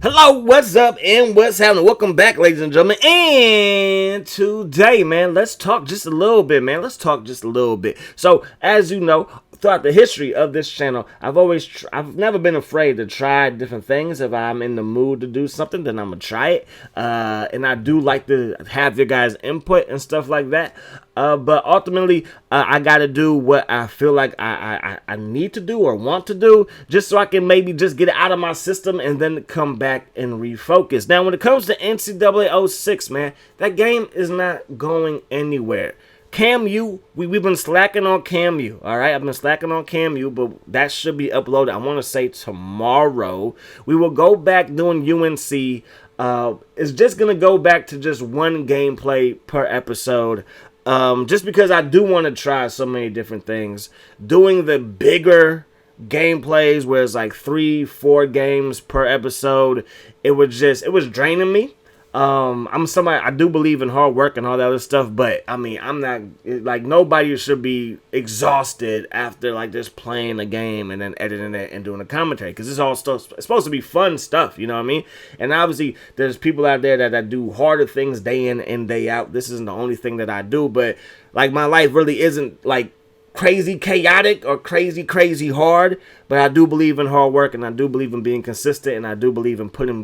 Hello, what's up, and what's happening? Welcome back, ladies and gentlemen. And today, man, let's talk just a little bit, man. Let's talk just a little bit. So, as you know, throughout the history of this channel, I've never been afraid to try different things. If I'm in the mood to do something, then I'm gonna try it. And I do like to have your guys' input and stuff like that. But ultimately, I gotta do what I feel like I need to do or want to do, just so I can maybe just get it out of my system and then come back and refocus. Now, when it comes to NCAA 06, man, that game is not going anywhere. Cam U, we've been slacking on Cam U, all right? I've been slacking on Cam U, but that should be uploaded, I want to say, tomorrow. We will go back doing UNC. It's just going to go back to just one gameplay per episode, just because I do want to try so many different things. Doing the bigger gameplays where it's like 3-4 games per episode, it was draining me. I'm somebody, I do believe in hard work and all that other stuff, but I mean, I'm not, like, nobody should be exhausted after like just playing a game and then editing it and doing a commentary, because it's all stuff, it's supposed to be fun stuff, you know what I mean? And obviously there's people out there that do harder things day in and day out. This isn't the only thing that I do, but like, my life really isn't like crazy chaotic or crazy hard, but I do believe in hard work, and I do believe in being consistent, and I do believe in putting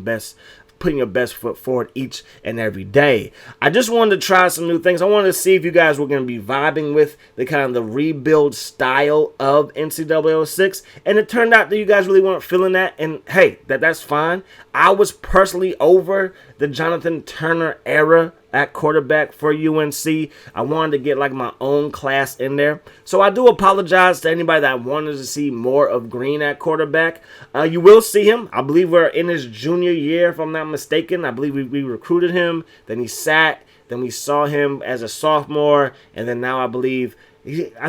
your best foot forward each and every day. I just wanted to try some new things. I wanted to see if you guys were going to be vibing with the kind of the rebuild style of NCAA 06, and it turned out that you guys really weren't feeling that, and hey, that's fine. I was personally over the Jonathan Turner era at quarterback for UNC. I wanted to get like my own class in there. So I do apologize to anybody that wanted to see more of Green at quarterback. You will see him. I believe we're in his junior year, if I'm not mistaken. I believe we recruited him. Then he sat. Then we saw him as a sophomore. And then now I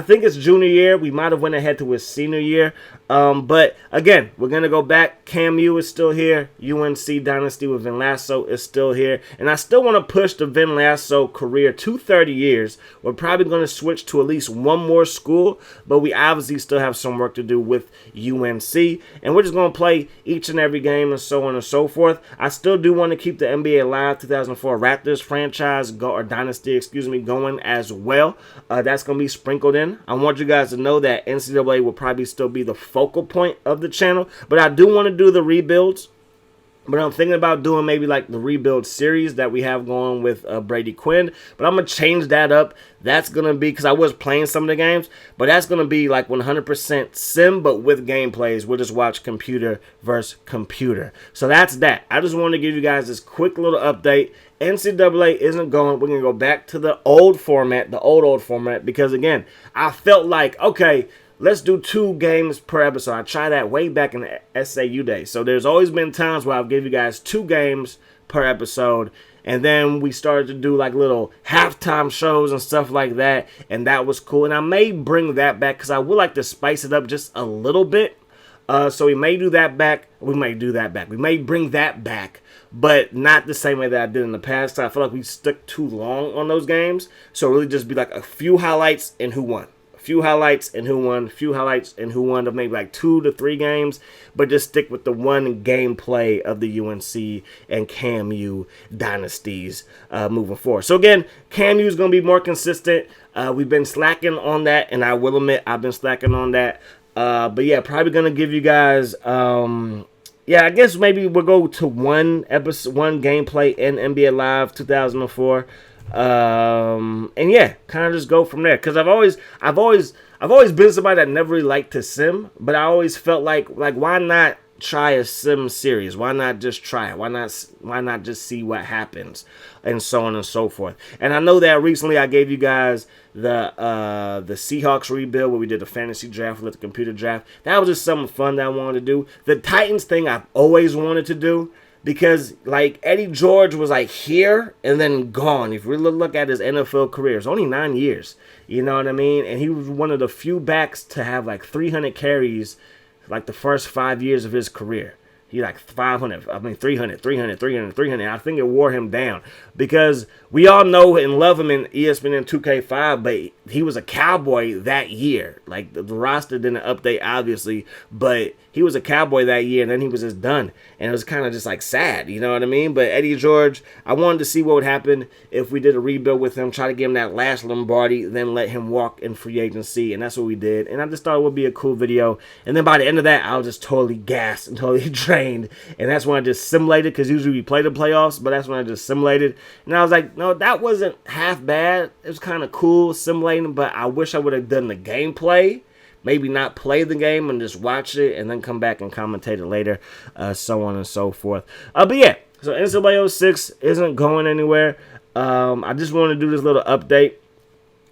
think it's junior year. We might have went ahead to his senior year. But again, we're going to go back. Cam U is still here. UNC Dynasty with Vin Lasso is still here. And I still want to push the Vin Lasso career to 30 years. We're probably going to switch to at least one more school, but we obviously still have some work to do with UNC. And we're just going to play each and every game and so on and so forth. I still do want to keep the NBA Live 2004 Raptors franchise, Dynasty, going as well. That's going to be sprinkled in. I want you guys to know that NCAA will probably still be the focal point of the channel, but I do want to do the rebuilds. But I'm thinking about doing maybe like the rebuild series that we have going with Brady Quinn. But I'm going to change that up. That's going to be, because I was playing some of the games, but that's going to be like 100% sim, but with gameplays. We'll just watch computer versus computer. So that's that. I just wanted to give you guys this quick little update. NCAA isn't going. We're going to go back to the old format, the old format, because again, I felt like, okay, let's do 2 games per episode. I tried that way back in the SAU days. So there's always been times where I'll give you guys 2 games per episode. And then we started to do like little halftime shows and stuff like that. And that was cool. And I may bring that back, because I would like to spice it up just a little bit. So we may do that back. We may bring that back, but not the same way that I did in the past. I feel like we stuck too long on those games. So really just be like a few highlights and who won. Few highlights and who won, few highlights and who won of maybe like 2 to 3 games, but just stick with the one gameplay of the UNC and Cam U dynasties moving forward. So again, Cam U is going to be more consistent. We've been slacking on that, and I will admit I've been slacking on that. But yeah, probably going to give you guys, yeah, I guess maybe we'll go to one gameplay in NBA Live 2004. And yeah, kind of just go from there, because I've always been somebody that never really liked to sim, but I always felt like why not try a sim series? Why not just try it? Why not just see what happens, and so on and so forth. And I know that recently I gave you guys the Seahawks rebuild where we did the fantasy draft with the computer draft. That was just something fun that I wanted to do. The Titans thing I've always wanted to do, because like Eddie George was like here and then gone. If you really look at his NFL career, it's only 9 years. You know what I mean? And he was one of the few backs to have like 300 carries like the first 5 years of his career. He like 300, 300. I think it wore him down, because we all know and love him in ESPN 2K5, but he was a Cowboy that year. Like the roster didn't update, obviously, but he was a Cowboy that year, and then he was just done. And it was kind of just like sad, you know what I mean? But Eddie George, I wanted to see what would happen if we did a rebuild with him, try to give him that last Lombardi, then let him walk in free agency, and that's what we did. And I just thought it would be a cool video. And then by the end of that, I was just totally gassed and totally drained. And that's when I just simulated, because usually we play the playoffs, but that's when I just simulated. And I was like, no, that wasn't half bad. It was kind of cool simulating, but I wish I would have done the gameplay. Maybe not play the game and just watch it and then come back and commentate it later, so on and so forth. But yeah, so NCAA 06 isn't going anywhere. I just want to do this little update.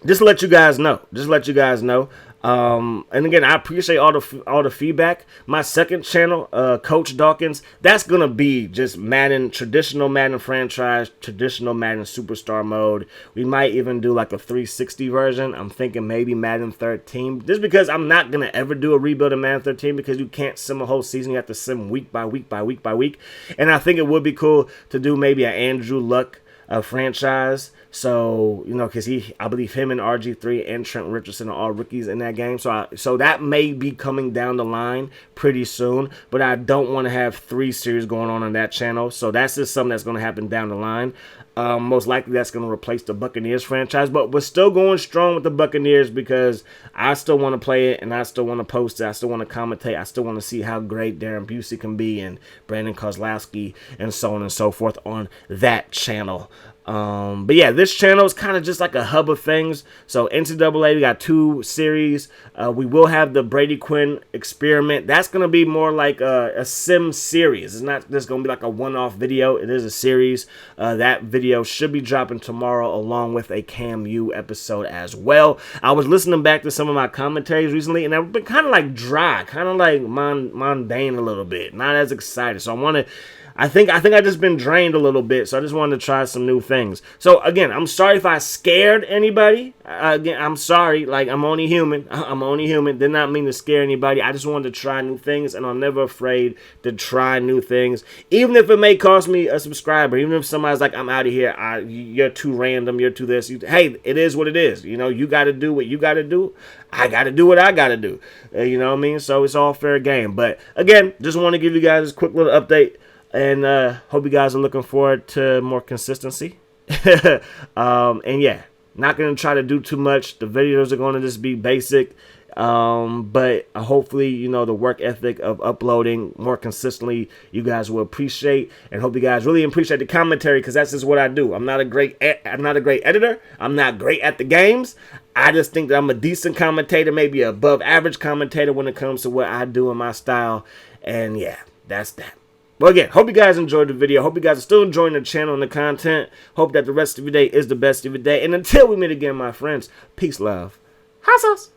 Just to let you guys know. And again, I appreciate all the feedback. My second channel, Coach Dawkins, that's gonna be just Madden, traditional Madden franchise, traditional Madden superstar mode. We might even do like a 360 version. I'm thinking maybe Madden 13, just because I'm not gonna ever do a rebuild of Madden 13, because you can't sim a whole season. You have to sim week by week by week by week. And I think it would be cool to do maybe an Andrew Luck franchise. So, you know, because I believe him and RG3 and Trent Richardson are all rookies in that game. So that may be coming down the line pretty soon. But I don't want to have 3 series going on that channel. So that's just something that's going to happen down the line. Most likely that's going to replace the Buccaneers franchise. But we're still going strong with the Buccaneers, because I still want to play it, and I still want to post it. I still want to commentate. I still want to see how great Darren Busey can be, and Brandon Kozlowski, and so on and so forth on that channel. But yeah, this channel is kind of just like a hub of things. So NCAA, we got 2 series. We will have the Brady Quinn experiment. That's going to be more like a sim series. It's not just going to be like a one-off video. It is a series. That video should be dropping tomorrow, along with a Cam U episode as well. I was listening back to some of my commentaries recently, and they've been kind of like dry, kind of like mundane a little bit. Not as excited. So I think I just been drained a little bit, so I just wanted to try some new things. So again, I'm sorry if I scared anybody. Again, I'm sorry. Like, I'm only human. I'm only human. Did not mean to scare anybody. I just wanted to try new things, and I'm never afraid to try new things, even if it may cost me a subscriber. Even if somebody's like, I'm out of here. You're too random. You're too this. Hey, it is what it is. You know, you got to do what you got to do. I got to do what I got to do. You know what I mean? So it's all fair game. But again, just want to give you guys this quick little update. And hope you guys are looking forward to more consistency. And yeah, not going to try to do too much. The videos are going to just be basic. But hopefully, you know, the work ethic of uploading more consistently, you guys will appreciate. And hope you guys really appreciate the commentary, because that's just what I do. I'm not a great editor. I'm not great at the games. I just think that I'm a decent commentator, maybe above average commentator when it comes to what I do in my style. And yeah, that's that. Well, again, hope you guys enjoyed the video. Hope you guys are still enjoying the channel and the content. Hope that the rest of your day is the best of your day. And until we meet again, my friends, peace, love. Hot sauce.